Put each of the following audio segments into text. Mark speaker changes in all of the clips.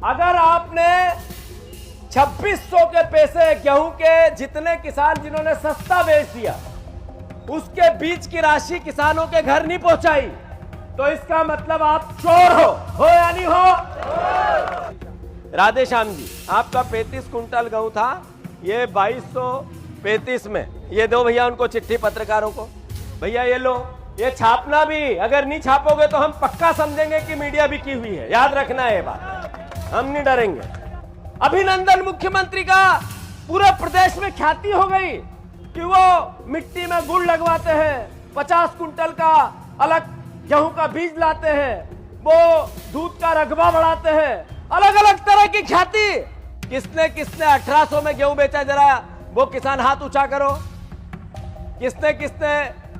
Speaker 1: अगर आपने 2600 के पैसे गेहूं के जितने किसान जिन्होंने सस्ता बेच दिया उसके बीच की राशि किसानों के घर नहीं पहुंचाई तो इसका मतलब आप चोर हो या नहीं हो? राधेश्याम जी, आपका 35 कुंटल गेहूं था, ये 2235 में। ये दो भैया उनको चिट्ठी पत्रकारों को, भैया ये लो, ये छापना भी, अगर नहीं छापोगे तो हम पक्का समझेंगे कि मीडिया बिकी हुई है। याद रखना है ये बात, हम नहीं डरेंगे। अभिनंदन मुख्यमंत्री का पूरे प्रदेश में ख्याति हो गई कि वो मिट्टी में गुड़ लगवाते हैं, 50 कुंटल का अलग गेहूं का बीज लाते हैं, वो दूध का रकबा बढ़ाते हैं, अलग अलग तरह की ख्याति। किसने किसने 1800 में गेहूं बेचा, जरा वो किसान हाथ ऊंचा करो। किसने किसने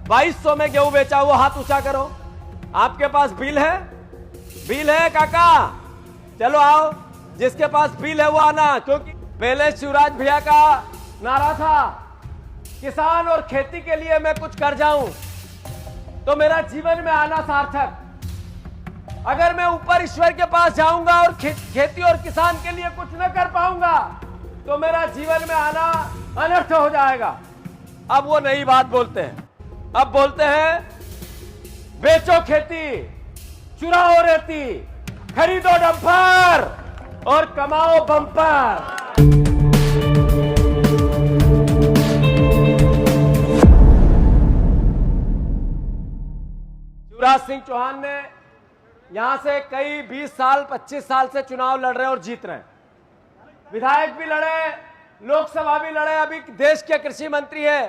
Speaker 1: 2200 में गेहूं बेचा, वो हाथ ऊंचा करो। आपके पास बिल है? बिल है काका? चलो आओ, जिसके पास बिल है वो आना, क्योंकि पहले शिवराज भैया का नारा था किसान और खेती के लिए मैं कुछ कर जाऊं तो मेरा जीवन में आना सार्थक। अगर मैं ऊपर ईश्वर के पास जाऊंगा और खेती और किसान के लिए कुछ न कर पाऊंगा तो मेरा जीवन में आना अनर्थ हो जाएगा। अब वो नई बात बोलते हैं, अब बोलते हैं बेचो खेती, चुराओ रेती, खरीदो डंपर और कमाओ बम्पर। शिवराज सिंह चौहान ने यहां से कई 20 साल 25 साल से चुनाव लड़ रहे और जीत रहे हैं। विधायक भी लड़े, लोकसभा भी लड़े, अभी देश के कृषि मंत्री है,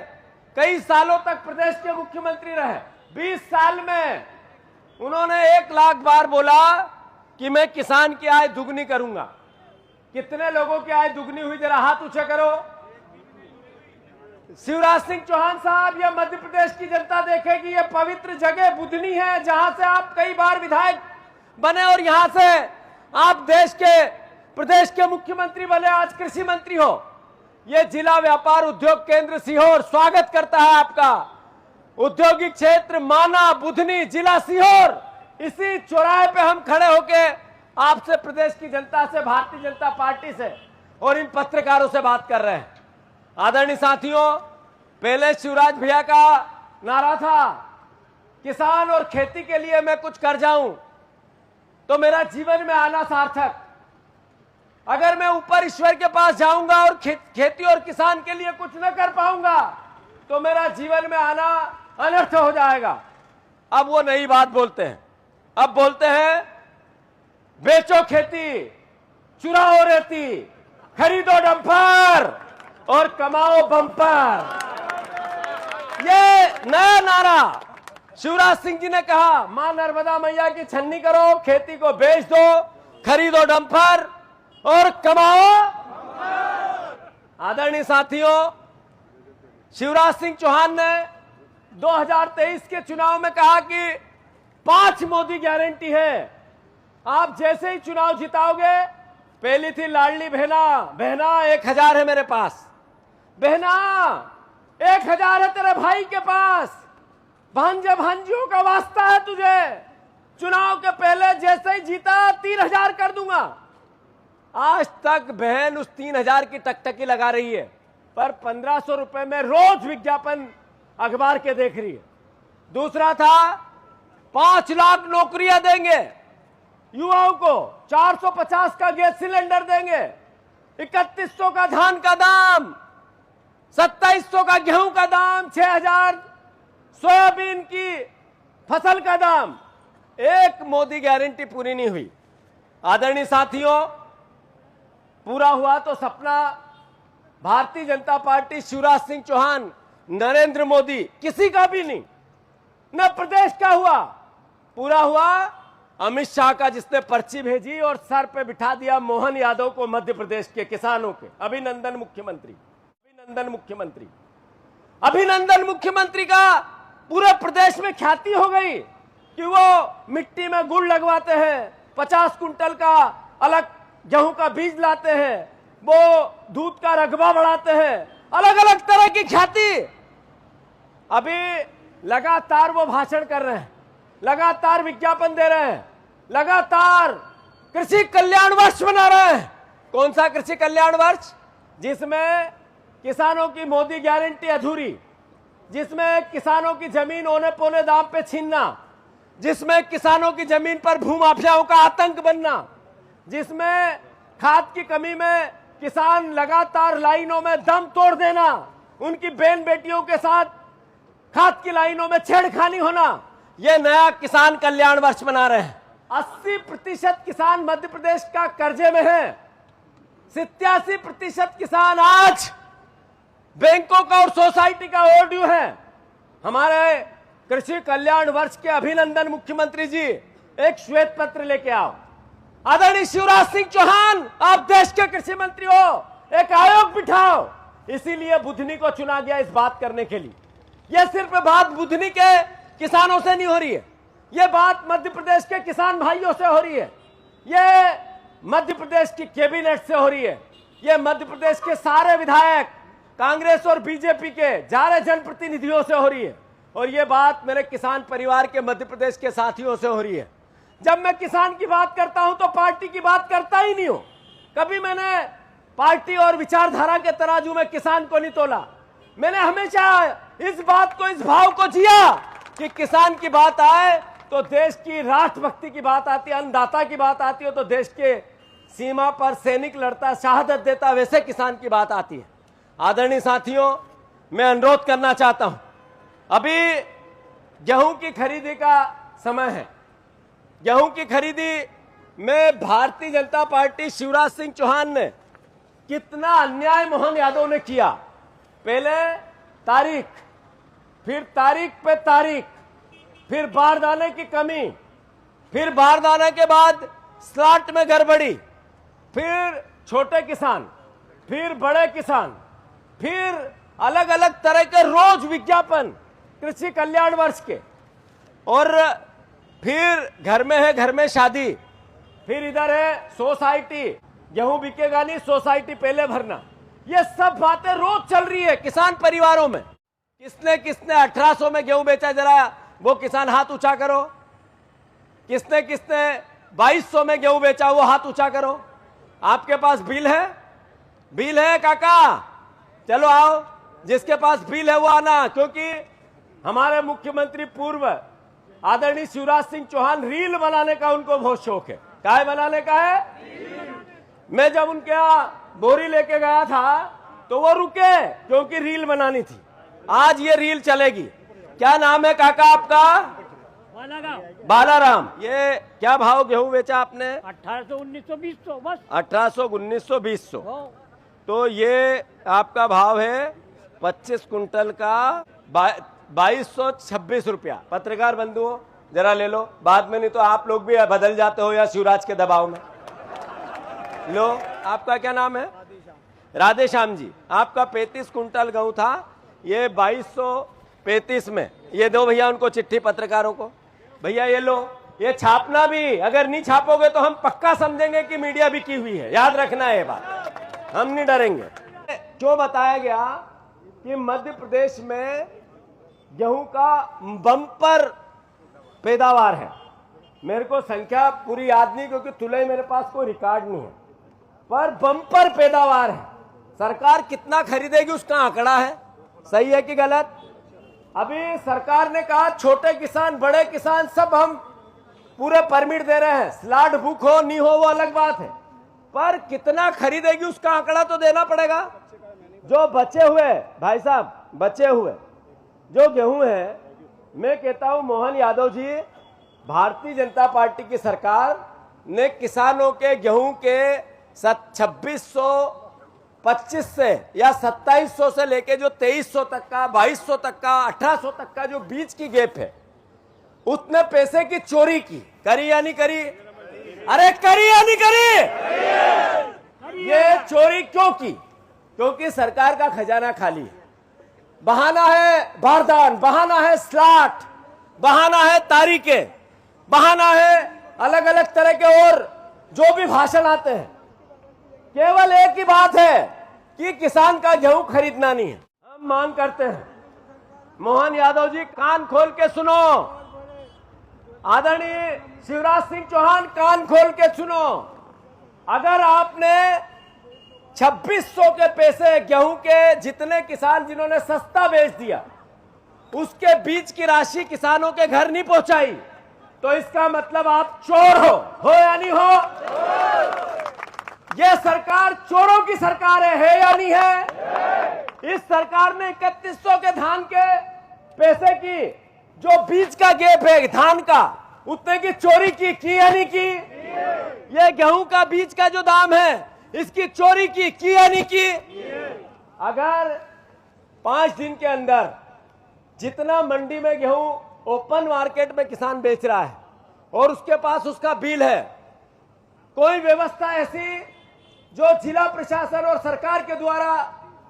Speaker 1: कई सालों तक प्रदेश के मुख्यमंत्री रहे। 20 साल में उन्होंने 1 लाख बार बोला कि मैं किसान की आय दुगनी करूंगा। कितने लोगों की आय दुगनी हुई, जरा हाथ ऊंचा करो। शिवराज सिंह चौहान साहब, यह मध्य प्रदेश की जनता देखेगी, यह पवित्र जगह बुधनी है जहां से आप कई बार विधायक बने और यहां से आप प्रदेश के मुख्यमंत्री बने, आज कृषि मंत्री हो। यह जिला व्यापार उद्योग केंद्र सीहोर स्वागत करता है आपका। औद्योगिक क्षेत्र माना, बुधनी, जिला सीहोर, इसी चौराहे पे हम खड़े होके आपसे, प्रदेश की जनता से, भारतीय जनता पार्टी से और इन पत्रकारों से बात कर रहे हैं। आदरणीय साथियों, पहले शिवराज भैया का नारा था किसान और खेती के लिए मैं कुछ कर जाऊं तो मेरा जीवन में आना सार्थक। अगर मैं ऊपर ईश्वर के पास जाऊंगा और खेती और किसान के लिए कुछ न कर पाऊंगा तो मेरा जीवन में आना अनर्थ हो जाएगा। अब वो नई बात बोलते हैं, अब बोलते हैं बेचो खेती, चुराओ रेती, खरीदो डंपर और कमाओ बम्पर। ये नया नारा शिवराज सिंह जी ने कहा, मां नर्मदा मैया की छन्नी करो, खेती को बेच दो, खरीदो डंपर और कमाओ। आदरणीय साथियों, शिवराज सिंह चौहान ने 2023 के चुनाव में कहा कि 5 मोदी गारंटी है। आप जैसे ही चुनाव जिताओगे, पहली थी लाडली बहना, बहना 1000 है मेरे पास, बहना 1000 है तेरे भाई के पास, भांजे भांजियों का वास्ता है तुझे, चुनाव के पहले जैसे ही जीता 3000 कर दूंगा। आज तक बहन उस 3000 की टकटकी लगा रही है, पर 1500 रुपए में रोज विज्ञापन अखबार के देख रही है। दूसरा था 5 लाख नौकरियां देंगे युवाओं को, 450 का गैस सिलेंडर देंगे, 3100 का धान का दाम, 2700 का गेहूं का दाम, 6000 सोयाबीन की फसल का दाम। एक मोदी गारंटी पूरी नहीं हुई। आदरणीय साथियों, पूरा हुआ तो सपना भारतीय जनता पार्टी, शिवराज सिंह चौहान, नरेंद्र मोदी, किसी का भी नहीं। न प्रदेश का हुआ, पूरा हुआ अमित शाह का, जिसने पर्ची भेजी और सर पे बिठा दिया मोहन यादव को, मध्य प्रदेश के किसानों के। अभिनंदन मुख्यमंत्री, अभिनंदन मुख्यमंत्री। अभिनंदन मुख्यमंत्री का पूरे प्रदेश में ख्याति हो गई कि वो मिट्टी में गुड़ लगवाते हैं, 50 कुंटल का अलग गेहूं का बीज लाते हैं, वो दूध का रकबा बढ़ाते हैं, अलग अलग तरह की ख्याति। अभी लगातार वो भाषण कर रहे हैं, लगातार विज्ञापन दे रहे हैं, लगातार कृषि कल्याण वर्ष मना रहे हैं। कौन सा कृषि कल्याण वर्ष? जिसमें किसानों की मोदी गारंटी अधूरी, जिसमें किसानों की जमीन औने पौने दाम पे छीनना, जिसमें किसानों की जमीन पर भूमाफियाओं का आतंक बनना, जिसमें खाद की कमी में किसान लगातार लाइनों में दम तोड़ देना, उनकी बहन बेटियों के साथ खाद की लाइनों में छेड़खानी होना, यह नया किसान कल्याण वर्ष मना रहे हैं। 80% किसान मध्य प्रदेश का कर्जे में है। 87% किसान आज बैंकों का और सोसाइटी का ओवरड्यू है। हमारे कृषि कल्याण वर्ष के अभिनंदन मुख्यमंत्री जी, एक श्वेत पत्र लेके आओ। आदरणीय शिवराज सिंह चौहान, आप देश के कृषि मंत्री हो, एक आयोग बिठाओ। इसीलिए बुधनी को चुना गया इस बात करने के लिए। यह सिर्फ बात बुधनी के किसानों से नहीं हो रही है, यह बात मध्य प्रदेश के किसान भाइयों से हो रही है, यह मध्य प्रदेश की कैबिनेट से हो रही है, यह मध्य प्रदेश के सारे विधायक, कांग्रेस और बीजेपी के सारे जनप्रतिनिधियों से हो रही है, और यह बात मेरे किसान परिवार के मध्य प्रदेश के साथियों से हो रही है। जब मैं किसान की बात करता हूं तो पार्टी की बात करता ही नहीं हूं। कभी मैंने पार्टी और विचारधारा के तराजू में किसान को नहीं तोला। मैंने हमेशा इस बात को, इस भाव को जिया कि किसान की बात आए तो देश की राष्ट्रभक्ति की बात आती है, अन्नदाता की बात आती है तो देश के सीमा पर सैनिक लड़ता, शहादत देता, वैसे किसान की बात आती है। आदरणीय साथियों, मैं अनुरोध करना चाहता हूं, अभी गेहूं की खरीदी का समय है। गेहूं की खरीदी में भारतीय जनता पार्टी, शिवराज सिंह चौहान ने कितना अन्याय मोहन यादव ने किया। पहले तारीख, फिर तारीख पे तारीख, फिर बारदाने की कमी, फिर बारदाने के बाद स्लॉट में गड़बड़ी, फिर छोटे किसान, फिर बड़े किसान, फिर अलग अलग तरह के रोज विज्ञापन कृषि कल्याण वर्ष के, और फिर घर में है, घर में शादी, फिर इधर है सोसाइटी, गेहूं बिकेगा नहीं, सोसाइटी पहले भरना। ये सब बातें रोज चल रही है किसान परिवारों में। किसने किसने 1800 में गेहूं बेचा, जरा वो किसान हाथ ऊंचा करो। किसने किसने 2200 में गेहूं बेचा, वो हाथ ऊंचा करो। आपके पास बिल है? बिल है काका? चलो आओ, जिसके पास बिल है वो आना, क्योंकि हमारे मुख्यमंत्री पूर्व आदरणीय शिवराज सिंह चौहान रील बनाने का उनको बहुत शौक है। काय बनाने का है? मैं जब उनके यहाँ बोरी लेके गया था तो वो रुके, क्योंकि रील बनानी थी। आज ये रील चलेगी। क्या नाम है काका आपका? बालाराम। ये क्या भाव गेहूं बेचा आपने?
Speaker 2: 1800, 1900, 2000 बस।
Speaker 1: 1800, 1900, 2000। तो ये आपका भाव है 25 कुंटल का 2226 रुपया। पत्रकार बंधुओं जरा ले लो, बाद में नहीं तो आप लोग भी बदल जाते हो या शिवराज के दबाव में। लो, आपका क्या नाम है? राधे श्याम जी। आपका 35 कुंटल गेहूं था, ये 2235 में। ये दो भैया उनको चिट्ठी, पत्रकारों को। भैया ये लो, ये छापना भी, अगर नहीं छापोगे तो हम पक्का समझेंगे कि मीडिया बिकी हुई है। याद रखना है ये बात, हम नहीं डरेंगे। क्यों बताया गया कि मध्य प्रदेश में गेहूं का बम्पर पैदावार है। मेरे को संख्या पूरी याद नहीं, क्योंकि तुले मेरे पास कोई रिकॉर्ड नहीं है, पर बम्पर पैदावार है। सरकार कितना खरीदेगी उसका आंकड़ा है, सही है कि गलत? अभी सरकार ने कहा छोटे किसान, बड़े किसान सब हम पूरे परमिट दे रहे हैं, स्लॉट बुक हो नहीं हो वो अलग बात है, पर कितना खरीदेगी उसका आंकड़ा तो देना पड़ेगा। जो बचे हुए, भाई साहब, बचे हुए जो गेहूं है, मैं कहता हूं मोहन यादव जी, भारतीय जनता पार्टी की सरकार ने किसानों के गेहूं के 2625 से या 2700 से लेके जो 2300 तक का, 2200 तक का, 1800 तक का जो बीच की गैप है, उतने पैसे की चोरी की। करी या नहीं करी? अरे करी या नहीं करी? ये चोरी क्यों की? क्योंकि सरकार का खजाना खाली है। बहाना है बारदान, बहाना है स्लॉट, बहाना है तारीखें, बहाना है अलग अलग तरह के और जो भी भाषण आते हैं। केवल एक ही बात है कि किसान का गेहूं खरीदना नहीं है। हम मांग करते हैं, मोहन यादव जी कान खोल के सुनो, आदरणीय शिवराज सिंह चौहान, कान खोल के सुनो। अगर आपने 2600 के पैसे गेहूं के जितने किसान जिन्होंने सस्ता बेच दिया उसके बीच की राशि किसानों के घर नहीं पहुंचाई तो इसका मतलब आप चोर हो या नहीं हो? यह सरकार चोरों की सरकार है या नहीं है? इस सरकार ने 3100 के धान के पैसे की जो बीच का गैप है धान का उतने की चोरी की या नहीं की? यह गेहूं का बीज का जो दाम है इसकी चोरी की या नहीं की? अगर 5 दिन के अंदर जितना मंडी में गेहूं ओपन मार्केट में किसान बेच रहा है और उसके पास उसका बिल है, कोई व्यवस्था ऐसी जो जिला प्रशासन और सरकार के द्वारा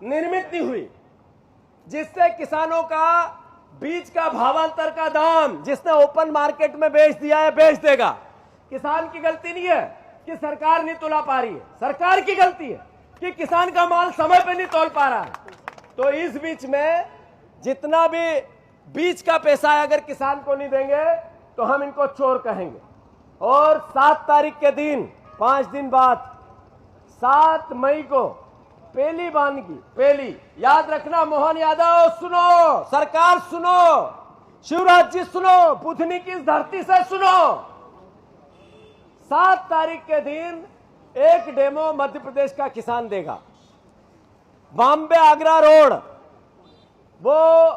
Speaker 1: निर्मित नहीं हुई जिससे किसानों का बीज का भावांतर का दाम जिसने ओपन मार्केट में बेच दिया है बेच देगा। किसान की गलती नहीं है कि सरकार नहीं तुला पा रही है, सरकार की गलती है कि किसान का माल समय पे नहीं तोल पा रहा है। तो इस बीच में जितना भी बीज का पैसा है अगर किसान को नहीं देंगे तो हम इनको चोर कहेंगे। और 7 तारीख के दिन 5 दिन बाद 7 मई को पहली वानगी पहली याद रखना, मोहन यादव सुनो, सरकार सुनो, शिवराज जी सुनो, बुधनी की इस धरती से सुनो। 7 तारीख के दिन एक डेमो मध्य प्रदेश का किसान देगा। बॉम्बे आगरा रोड, वो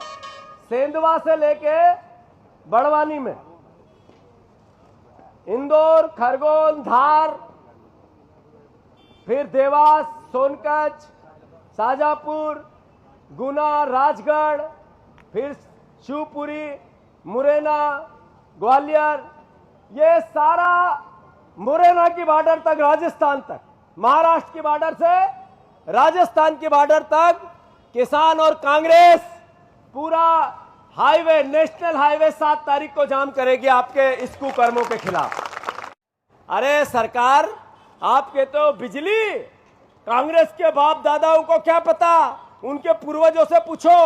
Speaker 1: सेंधवा से लेके बड़वानी में, इंदौर, खरगोन, धार, फिर देवास, सोनकच्छ, शाजापुर, गुना, राजगढ़, फिर शिवपुरी, मुरैना, ग्वालियर, ये सारा मुरैना की बॉर्डर तक, राजस्थान तक, महाराष्ट्र की बॉर्डर से राजस्थान की बॉर्डर तक किसान और कांग्रेस पूरा हाईवे, नेशनल हाईवे 7 तारीख को जाम करेगी आपके इस कुकर्मों के खिलाफ। अरे सरकार, आपके तो बिजली, कांग्रेस के बाप दादाओं को क्या पता, उनके पूर्वजों से पूछो।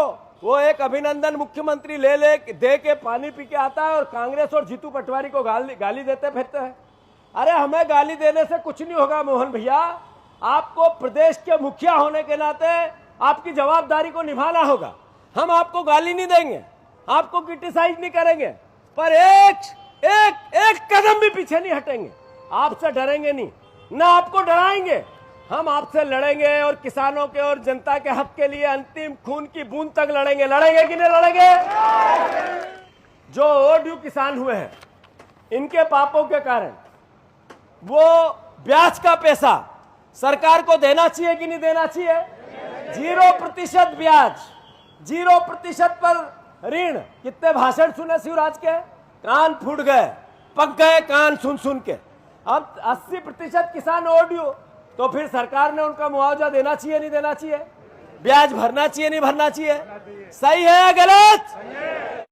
Speaker 1: वो एक अभिनंदन मुख्यमंत्री ले दे के पानी पी के आता है और कांग्रेस और जीतू पटवारी को गाली देते फिरते हैं। अरे हमें गाली देने से कुछ नहीं होगा मोहन भैया, आपको प्रदेश के मुखिया होने के नाते आपकी जवाबदारी को निभाना होगा। हम आपको गाली नहीं देंगे, आपको क्रिटिसाइज नहीं करेंगे, पर एक कदम भी पीछे नहीं हटेंगे। आपसे डरेंगे नहीं, ना आपको डराएंगे। हम आपसे लड़ेंगे और किसानों के और जनता के हक के लिए अंतिम खून की बूंद तक लड़ेंगे। लड़ेंगे कि नहीं लड़ेंगे? जो ओवरड्यू किसान हुए हैं इनके पापों के कारण वो ब्याज का पैसा सरकार को देना चाहिए कि नहीं देना चाहिए? 0% ब्याज, 0% पर ऋण। कितने भाषण सुने शिवराज के, कान फूट गए, पक गए कान सुन के। अब 80% किसान ओवरड्यू, तो फिर सरकार ने उनका मुआवजा देना चाहिए नहीं देना चाहिए? ब्याज भरना चाहिए नहीं भरना चाहिए? सही है या गलत?